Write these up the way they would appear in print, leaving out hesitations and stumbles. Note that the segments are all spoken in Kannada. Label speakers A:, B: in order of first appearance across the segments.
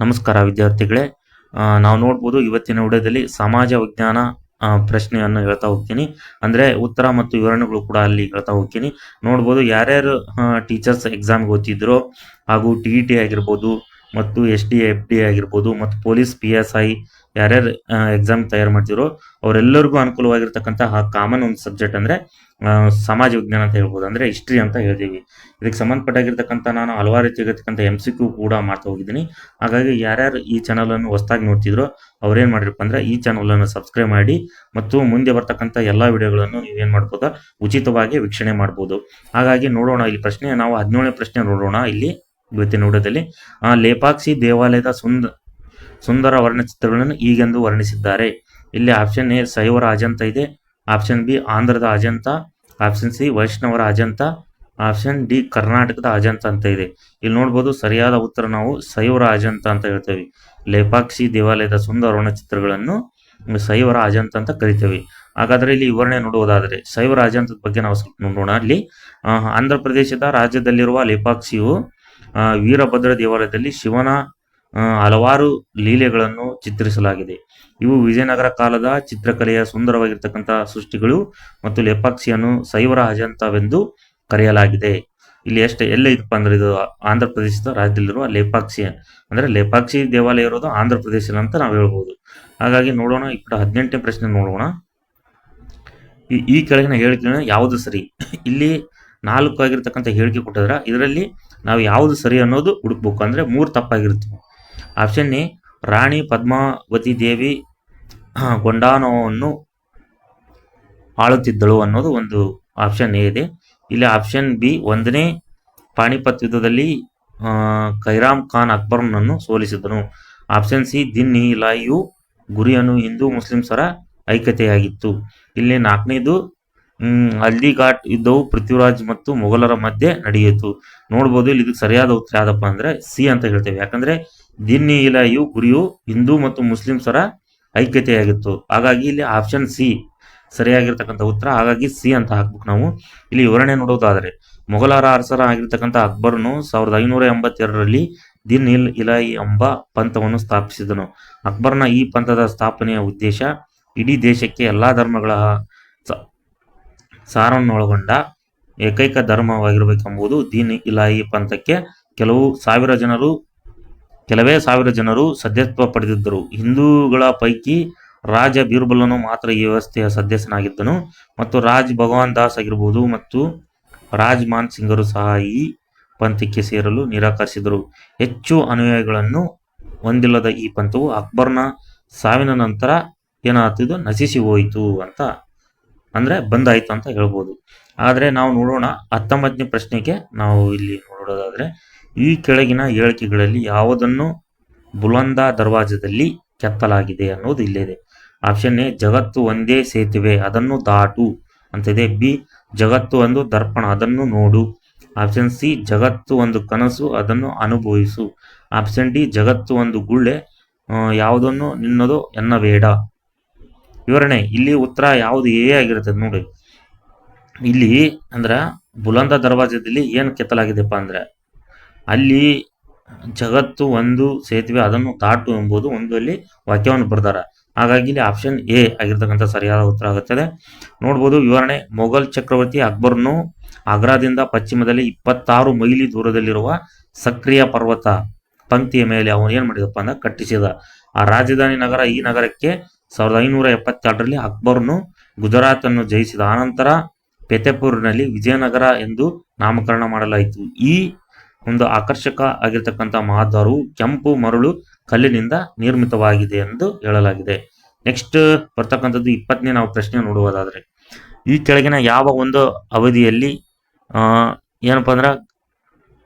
A: ನಮಸ್ಕಾರ ವಿದ್ಯಾರ್ಥಿಗಳೇ. ನಾವು ನೋಡ್ಬೋದು ಇವತ್ತಿನ ವಿಡಿಯೋದಲ್ಲಿ ಸಮಾಜ ವಿಜ್ಞಾನ ಪ್ರಶ್ನೆಯನ್ನು ಹೇಳ್ತಾ ಹೋಗ್ತೀನಿ. ಅಂದರೆ ಉತ್ತರ ಮತ್ತು ವಿವರಣೆಗಳು ಕೂಡ ಅಲ್ಲಿ ಹೇಳ್ತಾ ಹೋಗ್ತೀನಿ. ನೋಡ್ಬೋದು ಯಾರ್ಯಾರು ಟೀಚರ್ಸ್ ಎಕ್ಸಾಮ್ಗೆ ಓದ್ತಿದ್ರೋ ಹಾಗೂ TET ಆಗಿರ್ಬೋದು ಮತ್ತು SD FD ಆಗಿರ್ಬೋದು ಮತ್ತು ಪೊಲೀಸ್ PSI ಯಾರ್ಯಾರು ಎಕ್ಸಾಮ್ ತಯಾರು ಮಾಡ್ತಿರೋ ಅವರೆಲ್ಲರಿಗೂ ಅನುಕೂಲವಾಗಿರ್ತಕ್ಕಂತಹ ಕಾಮನ್ ಒಂದು ಸಬ್ಜೆಕ್ಟ್ ಅಂದರೆ ಸಮಾಜ ವಿಜ್ಞಾನ ಅಂತ ಹೇಳ್ಬೋದು, ಅಂದರೆ ಹಿಸ್ಟ್ರಿ ಅಂತ ಹೇಳ್ತೀವಿ. ಇದಕ್ಕೆ ಸಂಬಂಧಪಟ್ಟಾಗಿರ್ತಕ್ಕಂಥ ನಾನು ಹಲವಾರು ರೀತಿಯಾಗಿರ್ತಕ್ಕಂಥ MCQ ಕೂಡ ಮಾಡ್ತಾ ಹೋಗಿದ್ದೀನಿ. ಹಾಗಾಗಿ ಯಾರ್ಯಾರು ಈ ಚಾನಲನ್ನು ಹೊಸದಾಗಿ ನೋಡ್ತಿದ್ರೋ ಅವ್ರೇನು ಮಾಡಿರಪ್ಪ ಅಂದರೆ ಈ ಚಾನಲನ್ನು ಸಬ್ಸ್ಕ್ರೈಬ್ ಮಾಡಿ ಮತ್ತು ಮುಂದೆ ಬರ್ತಕ್ಕಂಥ ಎಲ್ಲ ವಿಡಿಯೋಗಳನ್ನು ನೀವೇನು ಮಾಡ್ಬೋದಾ ಉಚಿತವಾಗಿ ವೀಕ್ಷಣೆ ಮಾಡ್ಬೋದು. ಹಾಗಾಗಿ ನೋಡೋಣ ಇಲ್ಲಿ ಪ್ರಶ್ನೆ, ನಾವು 17ನೇ ಪ್ರಶ್ನೆ ನೋಡೋಣ ಇಲ್ಲಿ ಇವತ್ತಿನ ವಿಡಿಯೋದಲ್ಲಿ. ಲೇಪಾಕ್ಷಿ ದೇವಾಲಯದ ಸುಂದರ ವರ್ಣಚಿತ್ರಗಳನ್ನು ಹೀಗೆಂದು ವರ್ಣಿಸಿದ್ದಾರೆ. ಇಲ್ಲಿ ಆಪ್ಷನ್ ಎ ಶೈವರ ಅಜಂತ ಇದೆ, ಆಪ್ಷನ್ ಬಿ ಆಂಧ್ರದ ಅಜಂತ, ಆಪ್ಷನ್ ಸಿ ವೈಷ್ಣವರ ಅಜಂತ, ಆಪ್ಷನ್ ಡಿ ಕರ್ನಾಟಕದ ಅಜಂತ ಅಂತ ಇದೆ. ಇಲ್ಲಿ ನೋಡ್ಬೋದು ಸರಿಯಾದ ಉತ್ತರ ನಾವು ಶೈವರ ಅಜಂತ ಅಂತ ಹೇಳ್ತೇವೆ. ಲೇಪಾಕ್ಷಿ ದೇವಾಲಯದ ಸುಂದರ ವರ್ಣಚಿತ್ರಗಳನ್ನು ಶೈವರ ಅಜಂತ ಅಂತ ಕರಿತೇವೆ. ಹಾಗಾದ್ರೆ ಇಲ್ಲಿ ವಿವರಣೆ ನೋಡುವುದಾದರೆ ಶೈವರ ಅಜಂತದ ಬಗ್ಗೆ ನಾವು ಸ್ವಲ್ಪ ನೋಡೋಣ. ಅಲ್ಲಿ ಆಂಧ್ರ ಪ್ರದೇಶದ ರಾಜ್ಯದಲ್ಲಿರುವ ಲೇಪಾಕ್ಷಿಯು ವೀರಭದ್ರ ದೇವಾಲಯದಲ್ಲಿ ಶಿವನ ಹಲವಾರು ಲೀಲೆಗಳನ್ನು ಚಿತ್ರಿಸಲಾಗಿದೆ. ಇವು ವಿಜಯನಗರ ಕಾಲದ ಚಿತ್ರಕಲೆಯ ಸುಂದರವಾಗಿರ್ತಕ್ಕಂತಹ ಸೃಷ್ಟಿಗಳು ಮತ್ತು ಲೇಪಾಕ್ಷಿಯನ್ನು ಶೈವರ ಅಜಂತವೆಂದು ಕರೆಯಲಾಗಿದೆ. ಇಲ್ಲಿ ಎಲ್ಲ ಇದಪ್ಪ ಅಂದ್ರೆ ಇದು ಆಂಧ್ರ ಪ್ರದೇಶದ ರಾಜ್ಯದಲ್ಲಿರುವ ಲೇಪಾಕ್ಷಿ, ಅಂದ್ರೆ ಲೇಪಾಕ್ಷಿ ದೇವಾಲಯ ಇರೋದು ಆಂಧ್ರ ಪ್ರದೇಶ ಅಂತ ನಾವು ಹೇಳ್ಬೋದು. ಹಾಗಾಗಿ ನೋಡೋಣ, ಈಗ 18ನೇ ಪ್ರಶ್ನೆ ನೋಡೋಣ. ಈ ಕೆಳಗಿನ ಹೇಳಿಕೆಗಳನ್ನ ಯಾವುದು ಸರಿ? ಇಲ್ಲಿ 4 ಆಗಿರ್ತಕ್ಕಂಥ ಹೇಳಿಕೆ ಕೊಟ್ಟಿದ್ರೆ ಇದರಲ್ಲಿ ನಾವು ಯಾವುದು ಸರಿ ಅನ್ನೋದು ಹುಡುಕ್ಬೇಕು. ಅಂದ್ರೆ 3 ತಪ್ಪಾಗಿರ್ತವೆ. ಆಪ್ಷನ್ ಎ ರಾಣಿ ಪದ್ಮಾವತಿ ದೇವಿ ಗೊಂಡಾನವನ್ನು ಆಳುತ್ತಿದ್ದಳು ಅನ್ನೋದು ಒಂದು ಆಪ್ಷನ್ ಎ ಇದೆ. ಇಲ್ಲಿ ಆಪ್ಷನ್ ಬಿ 1ನೇ ಪಾಣಿಪತ್ ಯುದ್ಧದಲ್ಲಿ ಖೈರಾಮ್ ಖಾನ್ ಅಕ್ಬರ್ನನ್ನು ಸೋಲಿಸಿದನು. ಆಪ್ಷನ್ ಸಿ ದಿನ್ ಇ ಇಲಾಹಿಯು ಗುರಿಯನ್ನು ಹಿಂದೂ ಮುಸ್ಲಿಮ್ಸರ ಐಕ್ಯತೆಯಾಗಿತ್ತು. ಇಲ್ಲಿ 4ನೇದು ಹಲ್ದಿಘಾಟ್ ಯುದ್ಧವು ಪೃಥ್ವಿರಾಜ್ ಮತ್ತು ಮೊಘಲರ ಮಧ್ಯೆ ನಡೆಯಿತು. ನೋಡ್ಬೋದು ಇಲ್ಲಿ ಇದಕ್ಕೆ ಸರಿಯಾದ ಉತ್ತರ ಯಾವ್ದಪ್ಪ ಅಂದ್ರೆ ಸಿ ಅಂತ ಹೇಳ್ತೇವೆ. ಯಾಕಂದ್ರೆ ದಿನ್ ಇ ಇಲಾಹಿಯು ಗುರಿಯು ಹಿಂದೂ ಮತ್ತು ಮುಸ್ಲಿಮ್ಸರ ಐಕ್ಯತೆಯಾಗಿತ್ತು. ಹಾಗಾಗಿ ಇಲ್ಲಿ ಆಪ್ಷನ್ ಸಿ ಸರಿಯಾಗಿರ್ತಕ್ಕಂಥ ಉತ್ತರ. ಹಾಗಾಗಿ ಸಿ ಅಂತ ಹಾಕ್ಬೇಕು ನಾವು. ಇಲ್ಲಿ ವಿವರಣೆ ನೋಡೋದಾದರೆ ಮೊಘಲರ ಅರಸರ ಆಗಿರ್ತಕ್ಕಂಥ ಅಕ್ಬರ್ನು 1582ರಲ್ಲಿ ದಿನ್ ಇಲ್ ಇಲಾಹಿ ಎಂಬ ಪಂಥವನ್ನು ಸ್ಥಾಪಿಸಿದನು. ಅಕ್ಬರ್ನ ಈ ಪಂಥದ ಸ್ಥಾಪನೆಯ ಉದ್ದೇಶ ಇಡೀ ದೇಶಕ್ಕೆ ಎಲ್ಲಾ ಧರ್ಮಗಳ ಸಾರವನ್ನೊಳಗೊಂಡ ಏಕೈಕ ಧರ್ಮವಾಗಿರಬೇಕೆಂಬುದು. ದೀನ್ ಇಲಾಹಿ ಪಂಥಕ್ಕೆ ಕೆಲವೇ ಸಾವಿರ ಜನರು ಸದಸ್ಯತ್ವ ಪಡೆದಿದ್ದರು. ಹಿಂದೂಗಳ ಪೈಕಿ ರಾಜ ಬೀರ್ಬಲನು ಮಾತ್ರ ಈ ವ್ಯವಸ್ಥೆಯ ಸದಸ್ಯನಾಗಿದ್ದನು ಮತ್ತು ರಾಜ್ ಭಗವಾನ್ ದಾಸ್ ಆಗಿರ್ಬೋದು ಮತ್ತು ರಾಜ್ ಮಾನ್ ಸಿಂಗರು ಸಹ ಈ ಪಂಥಕ್ಕೆ ಸೇರಲು ನಿರಾಕರಿಸಿದರು. ಹೆಚ್ಚು ಅನುಯಾಯಿಗಳನ್ನು ಹೊಂದಿಲ್ಲದ ಈ ಪಂಥವು ಅಕ್ಬರ್ನ ಸಾವಿನ ನಂತರ ಏನಾಗ್ತಿದ್ದು ನಶಿಸಿ ಹೋಯಿತು ಅಂತ, ಅಂದ್ರೆ ಬಂದಾಯ್ತು ಅಂತ ಹೇಳ್ಬೋದು. ಆದರೆ ನಾವು ನೋಡೋಣ 19ನೇ ಪ್ರಶ್ನೆಗೆ ನಾವು ಇಲ್ಲಿ ನೋಡೋದಾದ್ರೆ ಈ ಕೆಳಗಿನ ಹೇಳಿಕೆಗಳಲ್ಲಿ ಯಾವುದನ್ನು ಬುಲಂದ ದರ್ವಾಜದಲ್ಲಿ ಕೆತ್ತಲಾಗಿದೆ ಅನ್ನೋದು ಇಲ್ಲಿದೆ. ಆಪ್ಷನ್ ಎ ಜಗತ್ತು ಒಂದೇ ಸೇತುವೆ ಅದನ್ನು ದಾಟು ಅಂತಿದೆ. ಬಿ ಜಗತ್ತು ಒಂದು ದರ್ಪಣ ಅದನ್ನು ನೋಡು. ಆಪ್ಷನ್ ಸಿ ಜಗತ್ತು ಒಂದು ಕನಸು ಅದನ್ನು ಅನುಭವಿಸು. ಆಪ್ಷನ್ ಡಿ ಜಗತ್ತು ಒಂದು ಗುಳ್ಳೆ ಯಾವುದನ್ನು ನಿನ್ನದು ಎನ್ನಬೇಡ. ವಿವರಣೆ, ಇಲ್ಲಿ ಉತ್ತರ ಯಾವುದು ಎ ಆಗಿರ್ತದೆ ನೋಡಿ. ಇಲ್ಲಿ ಅಂದ್ರೆ ಬುಲಂದ ದರ್ವಾಜದಲ್ಲಿ ಏನು ಕೆತ್ತಲಾಗಿದೆಪ್ಪ ಅಂದ್ರೆ ಅಲ್ಲಿ ಜಗತ್ತು ಒಂದು ಸೇತುವೆ ಅದನ್ನು ದಾಟು ಎಂಬುದು ಒಂದು ಅಲ್ಲಿ ವಾಕ್ಯವನ್ನು ಬರ್ದಾರ. ಹಾಗಾಗಿ ಇಲ್ಲಿ ಆಪ್ಷನ್ ಎ ಆಗಿರ್ತಕ್ಕಂಥ ಸರಿಯಾದ ಉತ್ತರ ಆಗುತ್ತದೆ. ನೋಡ್ಬೋದು ವಿವರಣೆ, ಮೊಘಲ್ ಚಕ್ರವರ್ತಿ ಅಕ್ಬರ್ನು ಆಗ್ರಾದಿಂದ ಪಶ್ಚಿಮದಲ್ಲಿ 26 ಮೈಲಿ ದೂರದಲ್ಲಿರುವ ಸಕ್ರಿಯ ಪರ್ವತ ಪಂಕ್ತಿಯ ಮೇಲೆ ಅವನು ಏನ್ ಮಾಡಿದಪ್ಪ ಅಂದ್ರೆ ಕಟ್ಟಿಸಿದ. ಆ ರಾಜಧಾನಿ ನಗರ ಈ ನಗರಕ್ಕೆ 1572ರಲ್ಲಿ ಅಕ್ಬರ್ನು ಗುಜರಾತ್ ಅನ್ನು ಜಯಿಸಿದ. ಆನಂತರ ಫತೇಪುರ್ನಲ್ಲಿ ವಿಜಯನಗರ ಎಂದು ನಾಮಕರಣ ಮಾಡಲಾಯಿತು. ಈ ಒಂದು ಆಕರ್ಷಕ ಆಗಿರ್ತಕ್ಕಂಥ ಮಹಾದ್ವಾರವು ಕೆಂಪು ಮರಳು ಕಲ್ಲಿನಿಂದ ನಿರ್ಮಿತವಾಗಿದೆ ಎಂದು ಹೇಳಲಾಗಿದೆ. ನೆಕ್ಸ್ಟ್ ಬರ್ತಕ್ಕಂಥದ್ದು 20ನೇ ನಾವು ಪ್ರಶ್ನೆ ನೋಡುವುದಾದ್ರೆ ಈ ಕೆಳಗಿನ ಯಾವ ಒಂದು ಅವಧಿಯಲ್ಲಿ ಏನಪ್ಪಾ ಅಂದ್ರ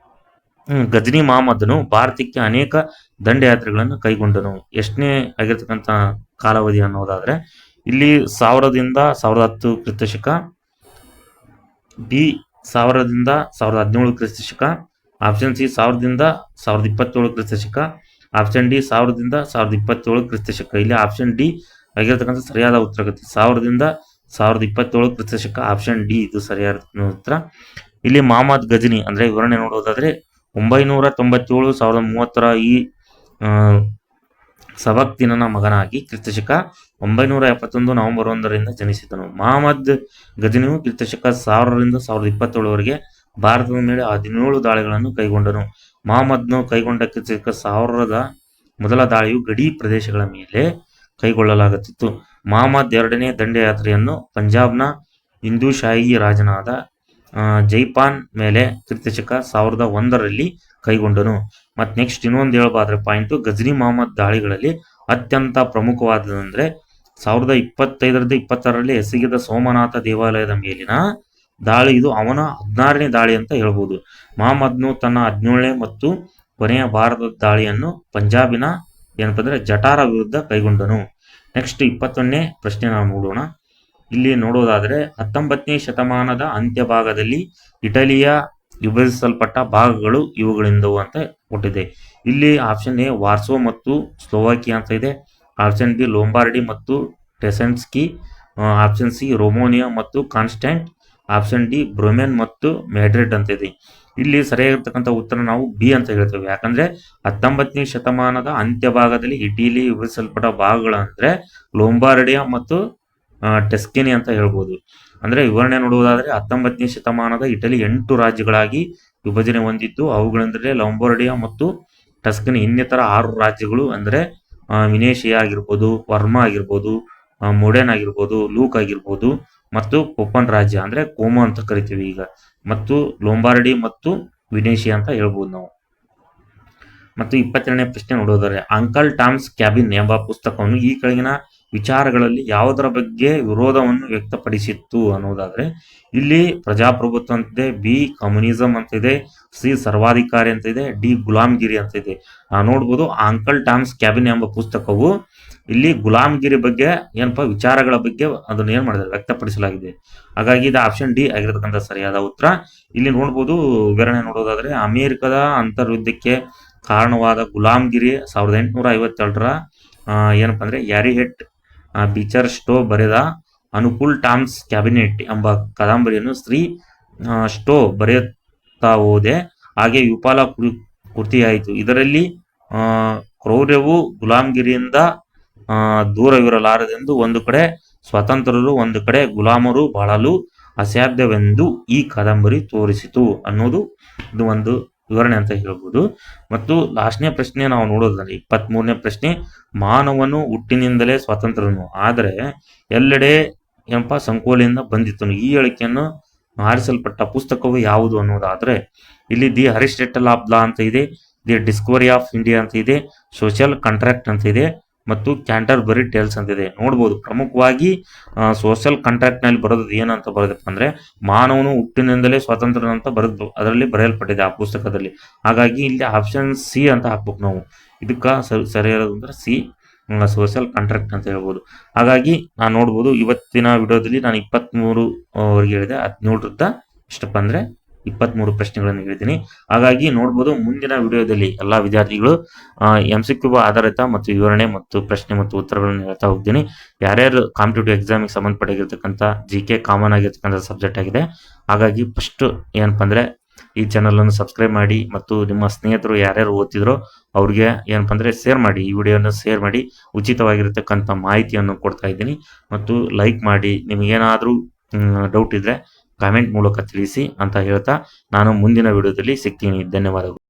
A: ಗಜ್ನಿ ಮಹಮ್ಮದನು ಭಾರತಕ್ಕೆ ಅನೇಕ ದಂಡಯಾತ್ರೆಗಳನ್ನು ಕೈಗೊಂಡನು. ಎಷ್ಟನೇ ಆಗಿರ್ತಕ್ಕಂಥ ಕಾಲಾವಧಿ ಅನ್ನೋದಾದ್ರೆ ಇಲ್ಲಿ 1000ದಿಂದ 1010 ಕ್ರಿಸ್ತಶಕ, ಬಿ 1000ದಿಂದ 1017 ಕ್ರಿಸ್ತಶಕ, ಆಪ್ಷನ್ ಸಿ 1000ದಿಂದ 1027 ಕ್ರಿಸ್ತಶಕ, ಆಪ್ಷನ್ ಡಿ 1000ದಿಂದ 1027 ಕ್ರಿಸ್ತಶಕ. ಇಲ್ಲಿ ಆಪ್ಷನ್ ಡಿ ಆಗಿರ್ತಕ್ಕಂಥ ಸರಿಯಾದ ಉತ್ತರ ಆಗುತ್ತೆ. 1000ದಿಂದ 1027 ಕ್ರಿಸ್ತಶಕ ಆಪ್ಷನ್ ಡಿ ಇದು ಸರಿಯಾದ ಉತ್ತರ. ಇಲ್ಲಿ ಮಹಮ್ಮದ್ ಗಜ್ನಿ ಅಂದ್ರೆ ವಿವರಣೆ ನೋಡೋದಾದ್ರೆ 997 1030 ಈ ಸಬಕ್ತಿನನ ಮಗನಾಗಿ ಕ್ರಿಸ್ತಶಕ 971 ನವೆಂಬರ್ 1ರಿಂದ ಜನಿಸಿದನು. ಮಹಮ್ಮದ್ ಗಜನಿಯು ಕ್ರಿಸ್ತಶಕ 1000ರಿಂದ 1027ವರೆಗೆ ಭಾರತದ ಮೇಲೆ 17 ದಾಳಿಗಳನ್ನು ಕೈಗೊಂಡನು. ಮಹಮ್ಮದ್ನು ಕೈಗೊಂಡ ಕ್ರಿಸ್ತಶಕ 1000ದ ಮೊದಲ ದಾಳಿಯು ಗಡಿ ಪ್ರದೇಶಗಳ ಮೇಲೆ ಕೈಗೊಳ್ಳಲಾಗುತ್ತಿತ್ತು. ಮಹಮ್ಮದ್ ಎರಡನೇ ದಂಡಯಾತ್ರೆಯನ್ನು ಪಂಜಾಬ್ನ ಹಿಂದೂಶಾಹಿ ರಾಜನಾದ ಜೈಪಾನ್ ಮೇಲೆ ಕ್ರಿಸ್ತಶಕ 1001ರಲ್ಲಿ ಕೈಗೊಂಡನು. ಮತ್ತು ನೆಕ್ಸ್ಟ್ ಇನ್ನೊಂದು ಹೇಳಬಾದ್ರೆ ಪಾಯಿಂಟು, ಗಜ್ನಿ ಮಹಮ್ಮದ್ ದಾಳಿಗಳಲ್ಲಿ ಅತ್ಯಂತ ಪ್ರಮುಖವಾದದಂದ್ರೆ 1025ರಿಂದ 26ರಲ್ಲಿ ಎಸಗಿದ ಸೋಮನಾಥ ದೇವಾಲಯದ ಮೇಲಿನ ದಾಳಿ. ಇದು ಅವನ 16ನೇ ದಾಳಿ ಅಂತ ಹೇಳ್ಬೋದು. ಮಹಮ್ಮದ್ನು ತನ್ನ 17ನೇ ಮತ್ತು ಕೊನೆಯ ಭಾರತದ ದಾಳಿಯನ್ನು ಪಂಜಾಬಿನ ಏನಪ್ಪಂದ್ರೆ ಜಟಾರ ವಿರುದ್ಧ ಕೈಗೊಂಡನು. ನೆಕ್ಸ್ಟ್ 21ನೇ ಪ್ರಶ್ನೆ ನಾವು ನೋಡೋಣ. ಇಲ್ಲಿ ನೋಡೋದಾದ್ರೆ 19ನೇ ಶತಮಾನದ ಅಂತ್ಯಭಾಗದಲ್ಲಿ ಇಟಲಿಯ ವಿಭಜಿಸಲ್ಪಟ್ಟ ಭಾಗಗಳು ಇವುಗಳಿಂದವು ಅಂತ ಕೊಟ್ಟಿದೆ. ಇಲ್ಲಿ ಆಪ್ಷನ್ ಎ ವಾರ್ಸೋ ಮತ್ತು ಸ್ಲೋವಾಕಿಯಾ ಅಂತ ಇದೆ. ಆಪ್ಷನ್ ಬಿ ಲೊಂಬಾರ್ಡಿ ಮತ್ತು ಟೆಸೆನ್ಸ್ಕಿ. ಆಪ್ಷನ್ ಸಿ ರೊಮೋನಿಯಾ ಮತ್ತು ಕಾನ್ಸ್ಟೆಂಟ್. ಆಪ್ಷನ್ ಡಿ ಬ್ರೊಮೆನ್ ಮತ್ತು ಮ್ಯಾಡ್ರಿಡ್ ಅಂತ ಇದೆ. ಇಲ್ಲಿ ಸರಿಯಾಗಿರ್ತಕ್ಕಂಥ ಉತ್ತರ ನಾವು ಬಿ ಅಂತ ಹೇಳ್ತೇವೆ. ಯಾಕಂದ್ರೆ 19ನೇ ಶತಮಾನದ ಅಂತ್ಯಭಾಗದಲ್ಲಿ ಇಟಲಿ ವಿಭಜಿಸಲ್ಪಟ್ಟ ಭಾಗಗಳಂದ್ರೆ ಲೊಂಬಾರ್ಡಿಯಾ ಮತ್ತು ಟೆಸ್ಕಿನಿ ಅಂತ ಹೇಳ್ಬೋದು. ಅಂದ್ರೆ ವಿವರಣೆ ನೋಡುವುದಾದ್ರೆ 19ನೇ ಶತಮಾನದ ಇಟಲಿ 8 ರಾಜ್ಯಗಳಾಗಿ ವಿಭಜನೆ ಹೊಂದಿದ್ದು, ಅವುಗಳೆಂದರೆ ಲೊಂಬಾರ್ಡಿಯಾ ಮತ್ತು ಟಸ್ಕನಿ. ಇನ್ನಿತರ 6 ರಾಜ್ಯಗಳು ಅಂದ್ರೆ ವಿನೇಶಿಯಾ ಆಗಿರ್ಬೋದು, ವರ್ಮಾ ಆಗಿರ್ಬೋದು, ಮೊಡೆನ್ ಆಗಿರ್ಬೋದು, ಲೂಕ್ ಆಗಿರ್ಬೋದು ಮತ್ತು ಕೊಪ್ಪನ್ ರಾಜ್ಯ ಅಂದ್ರೆ ಕೋಮೋ ಅಂತ ಕರಿತೀವಿ ಈಗ, ಮತ್ತು ಲೊಂಬಾರ್ಡಿ ಮತ್ತು ವಿನೇಶಿಯಾ ಅಂತ ಹೇಳ್ಬೋದು ನಾವು. ಮತ್ತು 22ನೇ ಪ್ರಶ್ನೆ ನೋಡೋದಾದ್ರೆ, ಅಂಕಲ್ ಟಾಮ್ಸ್ ಕ್ಯಾಬಿನ್ ಎಂಬ ಪುಸ್ತಕವನ್ನು ಈ ಕೆಳಗಿನ ವಿಚಾರಗಳಲ್ಲಿ ಯಾವುದರ ಬಗ್ಗೆ ವಿರೋಧವನ್ನು ವ್ಯಕ್ತಪಡಿಸಿತ್ತು ಅನ್ನೋದಾದ್ರೆ, ಇಲ್ಲಿ ಪ್ರಜಾಪ್ರಭುತ್ವ ಅಂತಿದೆ, ಬಿ ಕಮ್ಯುನಿಸಂ ಅಂತಿದೆ, ಸಿ ಸರ್ವಾಧಿಕಾರಿ ಅಂತಿದೆ, ಡಿ ಗುಲಾಮ್ಗಿರಿ ಅಂತಿದೆ. ನೋಡ್ಬೋದು ಅಂಕಲ್ ಟಾಮ್ಸ್ ಕ್ಯಾಬಿನ್ ಎಂಬ ಪುಸ್ತಕವು ಇಲ್ಲಿ ಗುಲಾಮ್ಗಿರಿ ಬಗ್ಗೆ ಏನಪ್ಪಾ ವಿಚಾರಗಳ ಬಗ್ಗೆ ಅದನ್ನು ಏನ್ ಮಾಡಿದ್ದಾರೆ ವ್ಯಕ್ತಪಡಿಸಲಾಗಿದೆ. ಹಾಗಾಗಿ ಇದು ಆಪ್ಷನ್ ಡಿ ಆಗಿರತಕ್ಕಂಥ ಸರಿಯಾದ ಉತ್ತರ. ಇಲ್ಲಿ ನೋಡ್ಬೋದು ವಿವರಣೆ ನೋಡೋದಾದ್ರೆ, ಅಮೆರಿಕದ ಅಂತರ್ಯುದ್ಧಕ್ಕೆ ಕಾರಣವಾದ ಗುಲಾಮ್ಗಿರಿ 1852ರ ಏನಪ್ಪಾ ಅಂದ್ರೆ ಯಾರಿಹೆಟ್ ಬೀಚರ್ ಸ್ಟೋ ಬರೆದ ಅನುಕೂಲ್ ಟಾಮ್ಸ್ ಕ್ಯಾಬಿನೆಟ್ ಎಂಬ ಕಾದಂಬರಿಯನ್ನು ಶ್ರೀ ಸ್ಟೋ ಬರೆಯುತ್ತಾ ಹೋದೆ. ಹಾಗೆ ವಿಫಲ ಕೃತಿಯಾಯಿತು. ಇದರಲ್ಲಿ ಕ್ರೌರ್ಯವು ಗುಲಾಮ್ಗಿರಿಯಿಂದ ದೂರವಿರಲಾರದೆಂದು, ಒಂದು ಕಡೆ ಸ್ವತಂತ್ರರು ಒಂದು ಕಡೆ ಗುಲಾಮರು ಬಾಳಲು ಅಸಾಧ್ಯವೆಂದು ಈ ಕಾದಂಬರಿ ತೋರಿಸಿತು ಅನ್ನೋದು ಇದು ಒಂದು ವಿವರಣೆ ಅಂತ ಹೇಳ್ಬೋದು. ಮತ್ತು ಲಾಸ್ಟ್ನೇ ಪ್ರಶ್ನೆ ನಾವು ನೋಡೋದಾದ್ರೆ 23ನೇ ಪ್ರಶ್ನೆ, ಮಾನವನು ಹುಟ್ಟಿನಿಂದಲೇ ಸ್ವತಂತ್ರನು, ಆದರೆ ಎಲ್ಲೆಡೆ ಎಂಬ ಸಂಕೋಲೆಯಿಂದ ಬಂದಿತ್ತನು. ಈ ಹೇಳಿಕೆಯನ್ನು ಆರಿಸಲ್ಪಟ್ಟ ಪುಸ್ತಕವು ಯಾವುದು ಅನ್ನೋದಾದ್ರೆ, ಇಲ್ಲಿ ದಿ ಅರಿಸ್ಟಾಟಲ್ ಆಫ್ ಲಾ ಅಂತ ಇದೆ, ದಿ ಡಿಸ್ಕವರಿ ಆಫ್ ಇಂಡಿಯಾ ಅಂತ ಇದೆ, ಸೋಷಿಯಲ್ ಕಾಂಟ್ರಾಕ್ಟ್ ಅಂತ ಇದೆ ಮತ್ತು ಕ್ಯಾಂಟರ್ಬರಿ ಟೇಲ್ಸ್ ಅಂತಿದೆ. ನೋಡ್ಬೋದು ಪ್ರಮುಖವಾಗಿ ಸೋಷಿಯಲ್ ಕಾಂಟ್ರಾಕ್ಟ್ ನಲ್ಲಿ ಬರೋದು ಏನಂತ ಬರೋದಪ್ಪ ಅಂದ್ರೆ, ಮಾನವನು ಹುಟ್ಟಿನಿಂದಲೇ ಸ್ವತಂತ್ರ ಅಂತ ಬರೆದು ಅದರಲ್ಲಿ ಬರೆಯಲ್ಪಟ್ಟಿದೆ ಆ ಪುಸ್ತಕದಲ್ಲಿ. ಹಾಗಾಗಿ ಇಲ್ಲಿ ಆಪ್ಷನ್ ಸಿ ಅಂತ ಹಾಕ್ಬೇಕು ನಾವು. ಇದಕ್ಕ ಸರಿಯಾದ ಅಂದ್ರೆ ಸಿ ಸೋಷಿಯಲ್ ಕಾಂಟ್ರಾಕ್ಟ್ ಅಂತ ಹೇಳ್ಬೋದು. ಹಾಗಾಗಿ ನಾನು ನೋಡ್ಬೋದು ಇವತ್ತಿನ ವಿಡಿಯೋದಲ್ಲಿ ನಾನು 23 ವರೆಗೆ ಹೇಳಿದೆ, 17ರಿಂದ ಎಷ್ಟಪ್ಪ ಅಂದ್ರೆ 23 ಪ್ರಶ್ನೆಗಳನ್ನು ಹೇಳಿದ್ದೀನಿ. ಹಾಗಾಗಿ ನೋಡ್ಬೋದು ಮುಂದಿನ ವಿಡಿಯೋದಲ್ಲಿ ಎಲ್ಲಾ ವಿದ್ಯಾರ್ಥಿಗಳು MCQ ಆಧಾರಿತ ಮತ್ತು ವಿವರಣೆ ಮತ್ತು ಪ್ರಶ್ನೆ ಮತ್ತು ಉತ್ತರಗಳನ್ನು ಹೇಳ್ತಾ ಹೋಗ್ತೀನಿ. ಯಾರ್ಯಾರು ಕಾಂಪಿಟೇಟಿವ್ ಎಕ್ಸಾಮಿಗೆ ಸಂಬಂಧಪಟ್ಟಿರ್ತಕ್ಕಂಥ GK ಕಾಮನ್ ಆಗಿರ್ತಕ್ಕಂಥ ಸಬ್ಜೆಕ್ಟ್ ಆಗಿದೆ. ಹಾಗಾಗಿ ಫಸ್ಟ್ ಏನಪ್ಪ ಅಂದ್ರೆ ಈ ಚಾನಲ್ ಅನ್ನು ಸಬ್ಸ್ಕ್ರೈಬ್ ಮಾಡಿ ಮತ್ತು ನಿಮ್ಮ ಸ್ನೇಹಿತರು ಯಾರ್ಯಾರು ಓದ್ತಿದ್ರೋ ಅವ್ರಿಗೆ ಏನಪ್ಪ ಅಂದ್ರೆ ಶೇರ್ ಮಾಡಿ, ಈ ವಿಡಿಯೋನ ಶೇರ್ ಮಾಡಿ. ಉಚಿತವಾಗಿರ್ತಕ್ಕಂಥ ಮಾಹಿತಿಯನ್ನು ಕೊಡ್ತಾ ಇದ್ದೀನಿ. ಮತ್ತು ಲೈಕ್ ಮಾಡಿ. ನಿಮಗೇನಾದ್ರೂ ಡೌಟ್ ಇದ್ರೆ ಕಾಮೆಂಟ್ ಮೂಲಕ ತಿಳಿಸಿ ಅಂತ ಹೇಳ್ತಾ ನಾನು ಮುಂದಿನ ವಿಡಿಯೋದಲ್ಲಿ ಸಿಗ್ತೀನಿ. ಧನ್ಯವಾದಗಳು.